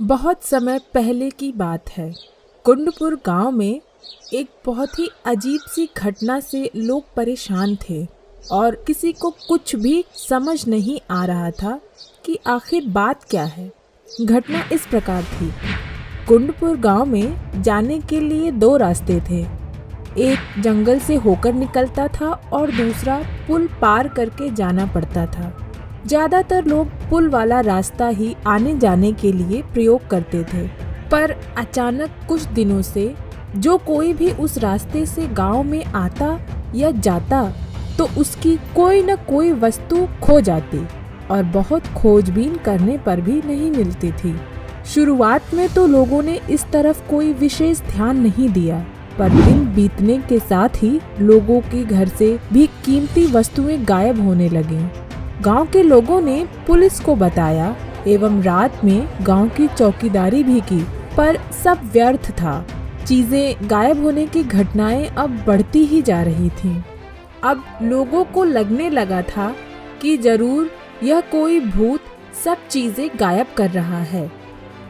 बहुत समय पहले की बात है। कुंडपुर गांव में एक बहुत ही अजीब सी घटना से लोग परेशान थे और किसी को कुछ भी समझ नहीं आ रहा था कि आखिर बात क्या है। घटना इस प्रकार थी। कुंडपुर गांव में जाने के लिए दो रास्ते थे। एक जंगल से होकर निकलता था और दूसरा पुल पार करके जाना पड़ता था। ज़्यादातर लोग पुल वाला रास्ता ही आने जाने के लिए प्रयोग करते थे, पर अचानक कुछ दिनों से जो कोई भी उस रास्ते से गांव में आता या जाता तो उसकी कोई न कोई वस्तु खो जाती और बहुत खोजबीन करने पर भी नहीं मिलती थी। शुरुआत में तो लोगों ने इस तरफ कोई विशेष ध्यान नहीं दिया, पर दिन बीतने के साथ ही लोगों के घर से भी कीमती वस्तुएं गायब होने लगीं। गांव के लोगों ने पुलिस को बताया एवं रात में गांव की चौकीदारी भी की, पर सब व्यर्थ था। चीजें गायब होने की घटनाएं अब बढ़ती ही जा रही थीं। अब लोगों को लगने लगा था कि जरूर यह कोई भूत सब चीजें गायब कर रहा है।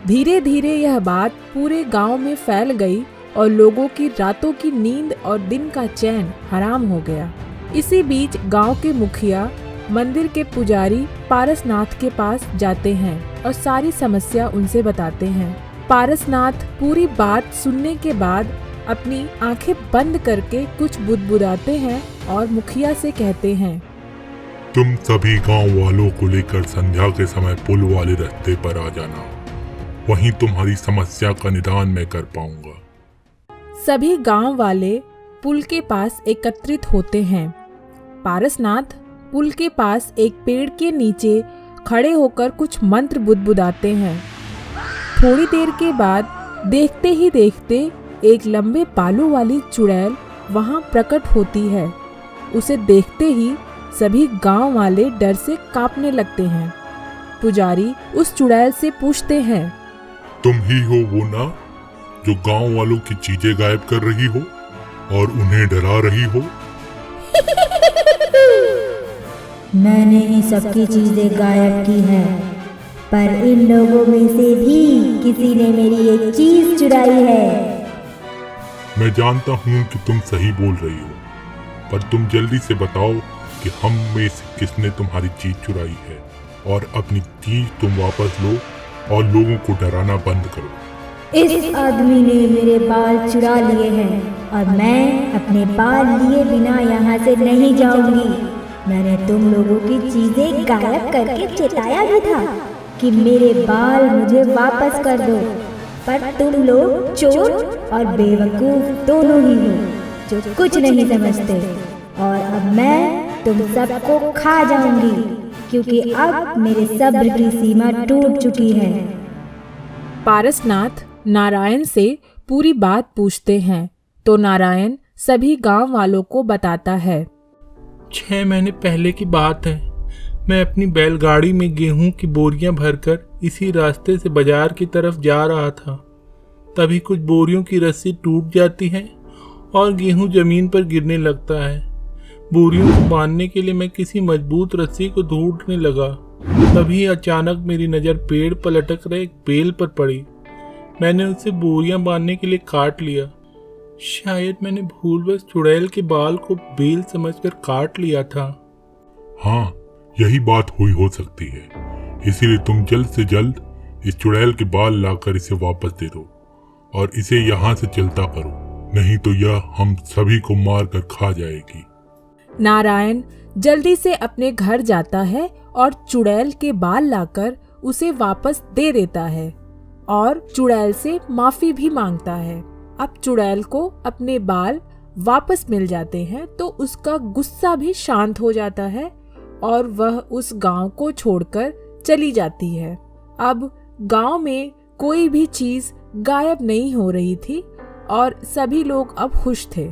धीरे धीरे यह बात पूरे गांव में फैल गई और लोगों की रातों की नींद और दिन का चैन हराम हो गया। इसी बीच गांव के मुखिया मंदिर के पुजारी पारसनाथ के पास जाते हैं और सारी समस्या उनसे बताते हैं। पारसनाथ पूरी बात सुनने के बाद अपनी आंखें बंद करके कुछ बुदबुदाते हैं और मुखिया से कहते हैं, तुम सभी गांव वालों को लेकर संध्या के समय पुल वाले रास्ते पर आ जाना, वहीं तुम्हारी समस्या का निदान मैं कर पाऊंगा। सभी गांव वाले पुल के पास एकत्रित होते हैं। पारसनाथ पुल के पास एक पेड़ के नीचे खड़े होकर कुछ मंत्र बुदबुदाते हैं। थोड़ी देर के बाद देखते ही देखते एक लंबे बालों वाली चुड़ैल वहां प्रकट होती है। उसे देखते ही सभी गांव वाले डर से कांपने लगते हैं। पुजारी उस चुड़ैल से पूछते हैं, तुम ही हो वो ना जो गांव वालों की चीजें गायब कर रही हो और उन्हें डरा रही हो? मैंने ही सबकी चीजें गायब की हैं, पर इन लोगों में से भी किसी ने मेरी एक चीज चुराई है। मैं जानता हूँ कि तुम सही बोल रही हो, पर तुम जल्दी से बताओ कि हम में से किसने तुम्हारी चीज चुराई है और अपनी चीज तुम वापस लो और लोगों को डराना बंद करो। इस आदमी ने मेरे बाल चुरा लिए हैं और मैं अपने बाल लिए बिना यहाँ से नहीं जाऊंगी। मैंने तुम लोगों की चीजें गायब करके चेताया भी था कि मेरे बाल मुझे वापस कर दो, पर तुम लोग चोर और बेवकूफ दोनों ही हो जो कुछ नहीं समझते, और अब मैं तुम सबको खा जाऊंगी क्योंकि अब मेरे सब्र की सीमा टूट चुकी है। पारसनाथ नारायण से पूरी बात पूछते हैं तो नारायण सभी गांव वालों को बताता है। 6 महीने पहले की बात है। मैं अपनी बैलगाड़ी में गेहूं की बोरियां भरकर इसी रास्ते से बाजार की तरफ जा रहा था। तभी कुछ बोरियों की रस्सी टूट जाती है और गेहूं जमीन पर गिरने लगता है। बोरियों को बांधने के लिए मैं किसी मजबूत रस्सी को ढूंढने लगा। तभी अचानक मेरी नज़र पेड़ पर लटक रहे एक बेल पर पड़ी। मैंने उसे बोरियां बांधने के लिए काट लिया। शायद मैंने भूलवश चुड़ैल के बाल को बेल समझकर काट लिया था। हाँ, यही बात हुई हो सकती है। इसीलिए तुम जल्द से जल्द इस चुड़ैल के बाल लाकर इसे वापस दे दो और इसे यहाँ से चलता करो, नहीं तो यह हम सभी को मार कर खा जाएगी। नारायण जल्दी से अपने घर जाता है और चुड़ैल के बाल लाकर उसे वापस दे देता है और चुड़ैल से माफी भी मांगता है। अब चुड़ैल को अपने बाल वापस मिल जाते हैं तो उसका गुस्सा भी शांत हो जाता है और वह उस गांव को छोड़कर चली जाती है। अब गांव में कोई भी चीज गायब नहीं हो रही थी और सभी लोग अब खुश थे।